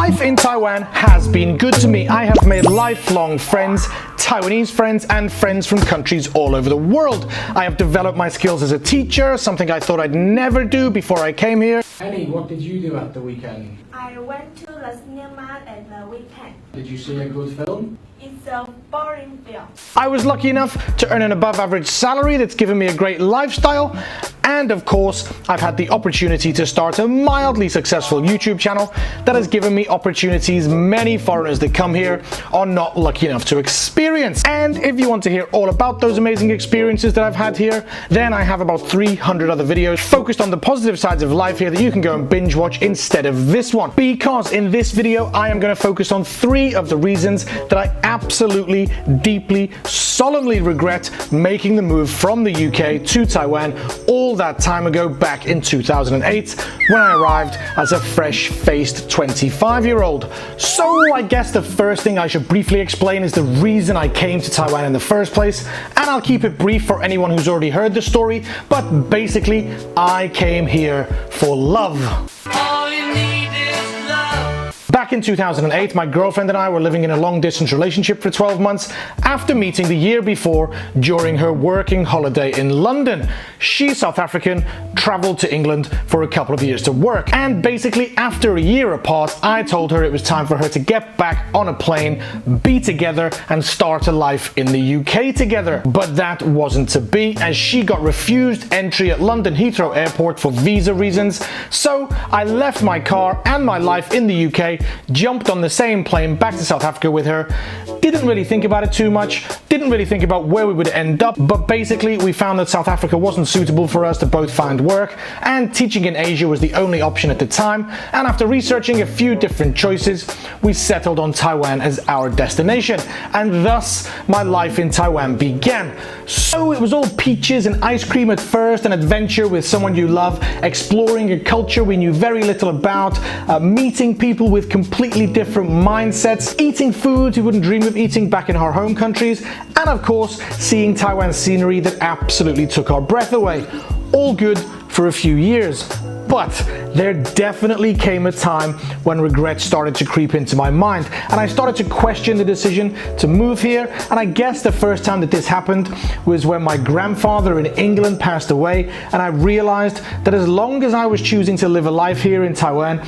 Life in Taiwan has been good to me. I have made lifelong friends, Taiwanese friends, and friends from countries all over the world. I have developed my skills as a teacher, something I thought I'd never do before I came here. Annie, what did you do at the weekend? I went to the cinema at the weekend. Did you see a good film? It's a boring film. I was lucky enough to earn an above average salary that's given me a great lifestyle, and of course I've had the opportunity to start a mildly successful YouTube channel that has given me opportunities many foreigners that come here are not lucky enough to experience. And if you want to hear all about those amazing experiences that I've had here, then I have about 300 other videos focused on the positive sides of life here that you can go and binge watch instead of this one, because in this video I am going to focus on 3 of the reasons that I absolutely, deeply, solemnly regret making the move from the UK to Taiwan all that time ago back in 2008 when I arrived as a fresh-faced 25-year-old. So I guess the first thing I should briefly explain is the reason I came to Taiwan in the first place, and I'll keep it brief for anyone who's already heard the story, but basically I came here for love. Back in 2008, my girlfriend and I were living in a long-distance relationship for 12 months after meeting the year before during her working holiday in London. She's South African, traveled to England for a couple of years to work, and basically after a year apart, I told her it was time for her to get back on a plane, be together, and start a life in the UK together. But that wasn't to be, as she got refused entry at London Heathrow Airport for visa reasons. So I left my car and my life in the UK, jumped on the same plane back to South Africa with her, didn't really think about it too much, didn't really think about where we would end up, but basically we found that South Africa wasn't suitable for us to both find work, and teaching in Asia was the only option at the time, and after researching a few different choices, we settled on Taiwan as our destination, and thus my life in Taiwan began. So it was all peaches and ice cream at first, an adventure with someone you love, exploring a culture we knew very little about, meeting people with completely different mindsets, eating foods you wouldn't dream of eating back in our home countries, and of course seeing Taiwan's scenery that absolutely took our breath away. All good for a few years. But there definitely came a time when regret started to creep into my mind, and I started to question the decision to move here. And I guess the first time that this happened was when my grandfather in England passed away, and I realized that as long as I was choosing to live a life here in Taiwan,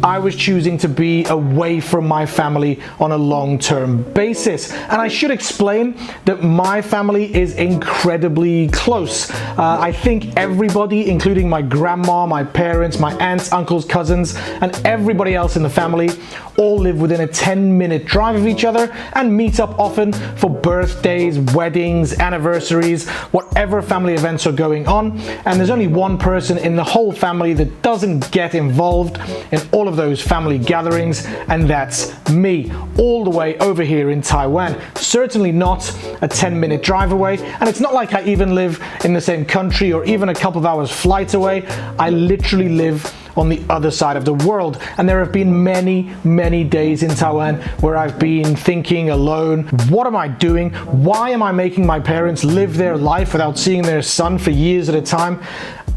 I was choosing to be away from my family on a long-term basis. And I should explain that my family is incredibly close. I think everybody, including my grandma, my parents, my aunts, uncles, cousins, and everybody else in the family, all live within a 10-minute drive of each other and meet up often for birthdays, weddings, anniversaries, whatever family events are going on. And there's only one person in the whole family that doesn't get involved in all of those family gatherings, and that's me, all the way over here in Taiwan. Certainly not a 10-minute drive away, and it's not like I even live in the same country or even a couple of hours flight away. I literally live on the other side of the world, and there have been many days in Taiwan where I've been thinking alone, what am I doing? Why am I making my parents live their life without seeing their son for years at a time?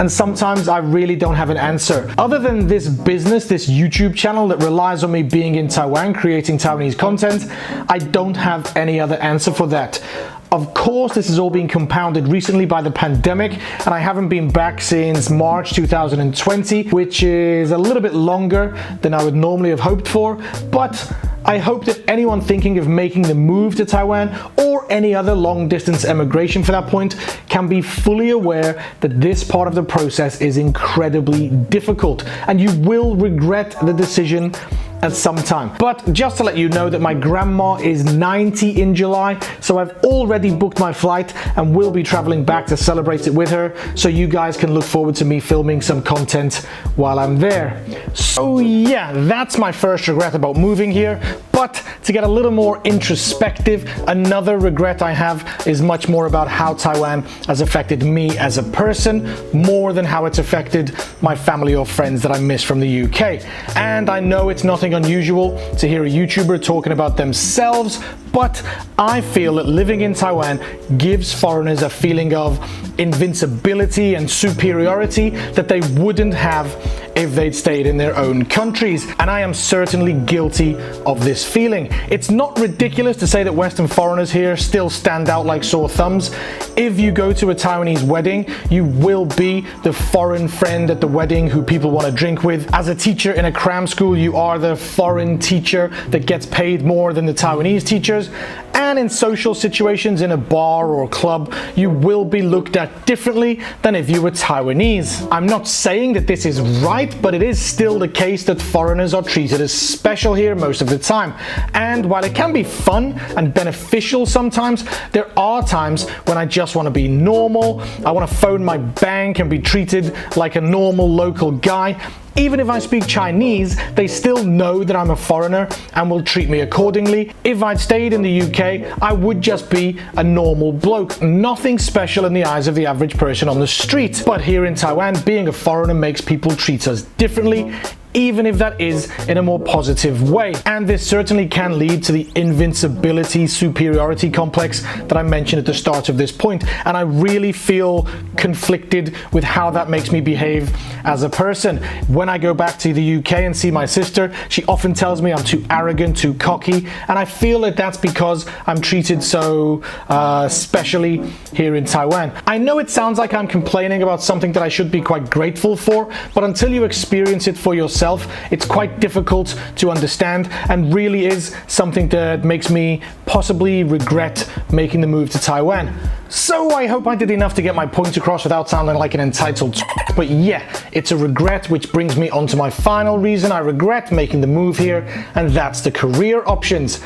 And sometimes I really don't have an answer. Other than this business, this YouTube channel that relies on me being in Taiwan, creating Taiwanese content, I don't have any other answer for that. Of course, this has all been compounded recently by the pandemic, and I haven't been back since March 2020, which is a little bit longer than I would normally have hoped for, but I hope that anyone thinking of making the move to Taiwan, or any other long-distance emigration for that point, can be fully aware that this part of the process is incredibly difficult, and you will regret the decision at some time. But just to let you know that my grandma is 90 in July, so I've already booked my flight and will be traveling back to celebrate it with her, so you guys can look forward to me filming some content while I'm there. So yeah, that's my first regret about moving here. But to get a little more introspective, another regret I have is much more about how Taiwan has affected me as a person, more than how it's affected my family or friends that I miss from the UK. And I know it's nothing unusual to hear a YouTuber talking about themselves, But I feel that living in Taiwan gives foreigners a feeling of invincibility and superiority that they wouldn't have if they'd stayed in their own countries. And I am certainly guilty of this feeling. It's not ridiculous to say that Western foreigners here still stand out like sore thumbs. If you go to a Taiwanese wedding, you will be the foreign friend at the wedding who people want to drink with. As a teacher in a cram school, you are the foreign teacher that gets paid more than the Taiwanese teachers. And in social situations in a bar or club, you will be looked at differently than if you were Taiwanese. I'm not saying that this is right, but it is still the case that foreigners are treated as special here most of the time. And while it can be fun and beneficial sometimes, there are times when I just want to be normal. I want to phone my bank and be treated like a normal local guy. Even if I speak Chinese, they still know that I'm a foreigner and will treat me accordingly. If I'd stayed in the UK, I would just be a normal bloke, nothing special in the eyes of the average person on the street. But here in Taiwan, being a foreigner makes people treat us differently, even if that is in a more positive way. And this certainly can lead to the invincibility, superiority complex that I mentioned at the start of this point. And I really feel conflicted with how that makes me behave as a person. When I go back to the UK and see my sister, she often tells me I'm too arrogant, too cocky, and I feel that that's because I'm treated so specially here in Taiwan. I know it sounds like I'm complaining about something that I should be quite grateful for, but until you experience it for yourself, it's quite difficult to understand and really is something that makes me possibly regret making the move to Taiwan. So I hope I did enough to get my point across without sounding like an entitled but yeah, it's a regret, which brings me on to my final reason I regret making the move here, and that's the career options.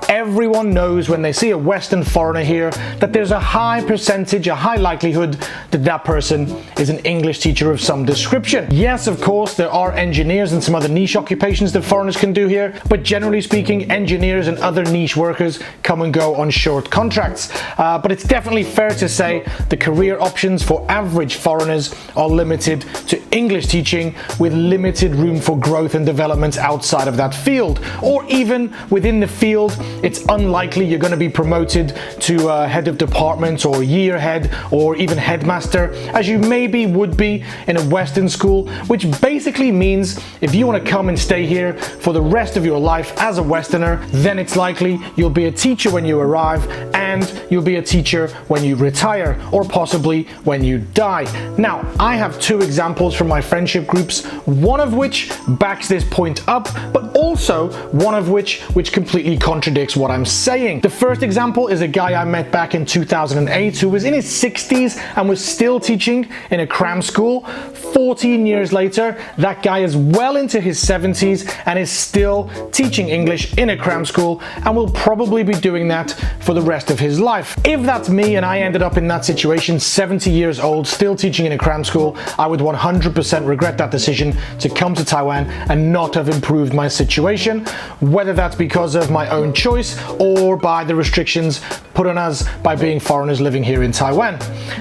Everyone knows when they see a Western foreigner here that there's a high percentage, a high likelihood that that person is an English teacher of some description. Yes, of course, there are engineers and some other niche occupations that foreigners can do here, but generally speaking, engineers and other niche workers come and go on short contracts. But it's definitely fair to say the career options for average foreigners are limited to English teaching, with limited room for growth and development outside of that field. Or even within the field, it's unlikely you're going to be promoted to head of department or year head or even headmaster, as you maybe would be in a Western school, which basically means if you want to come and stay here for the rest of your life as a Westerner, then it's likely you'll be a teacher when you arrive and you'll be a teacher when you retire, or possibly when you die. Now, I have two examples from my friendship groups, one of which backs this point up, but also one of which completely contradicts what I'm saying. The first example is a guy I met back in 2008 who was in his 60s and was still teaching in a cram school. 14 years later, that guy is well into his 70s and is still teaching English in a cram school and will probably be doing that for the rest of his life. If that's me and I ended up in that situation, 70 years old, still teaching in a cram school, I would 100% regret that decision to come to Taiwan and not have improved my situation, whether that's because of my own choice or by the restrictions put on us by being foreigners living here in Taiwan.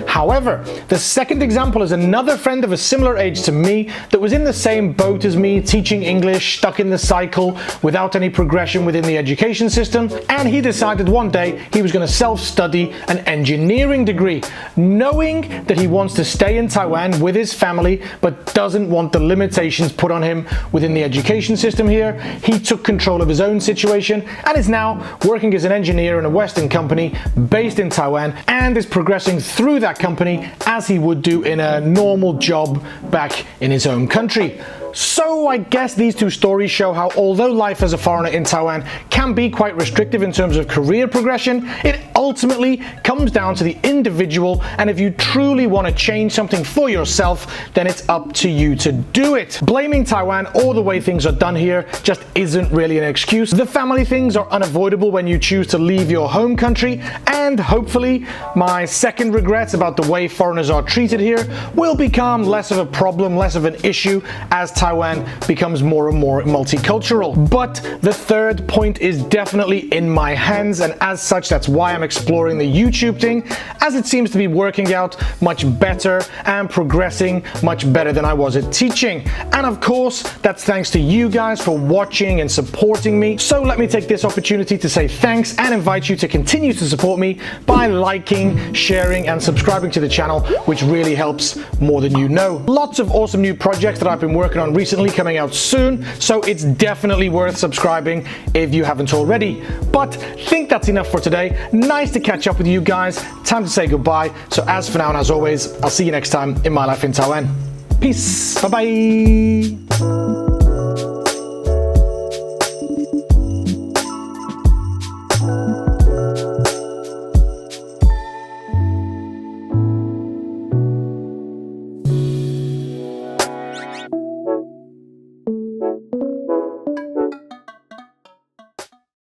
However, the second example is another friend of a similar age to me that was in the same boat as me, teaching English, stuck in the cycle without any progression within the education system, and he decided one day he was going to self-study an engineering degree, knowing that he wants to stay in Taiwan with his family but doesn't want the limitations put on him within the education system here. He took control of his own situation and is now working as an engineer in a Western company based in Taiwan, and is progressing through that company as he would do in a normal job back in his own country. So I guess these two stories show how, although life as a foreigner in Taiwan can be quite restrictive in terms of career progression, it ultimately comes down to the individual, and if you truly want to change something for yourself, then it's up to you to do it. Blaming Taiwan or the way things are done here just isn't really an excuse. The family things are unavoidable when you choose to leave your home country, and hopefully my second regrets about the way foreigners are treated here will become less of a problem, less of an issue as Taiwan becomes more and more multicultural. But the third point is definitely in my hands, and as such, that's why I'm exploring the YouTube thing, as it seems to be working out much better and progressing much better than I was at teaching. And of course, that's thanks to you guys for watching and supporting me. So let me take this opportunity to say thanks and invite you to continue to support me by liking, sharing, and subscribing to the channel, which really helps more than you know. Lots of awesome new projects that I've been working on recently coming out soon, so it's definitely worth subscribing if you haven't already. But I think that's enough for today. Nice to catch up with you guys. Time to say goodbye. So as for now, and as always, I'll see you next time in My Life in Taiwan. Peace. Bye-bye.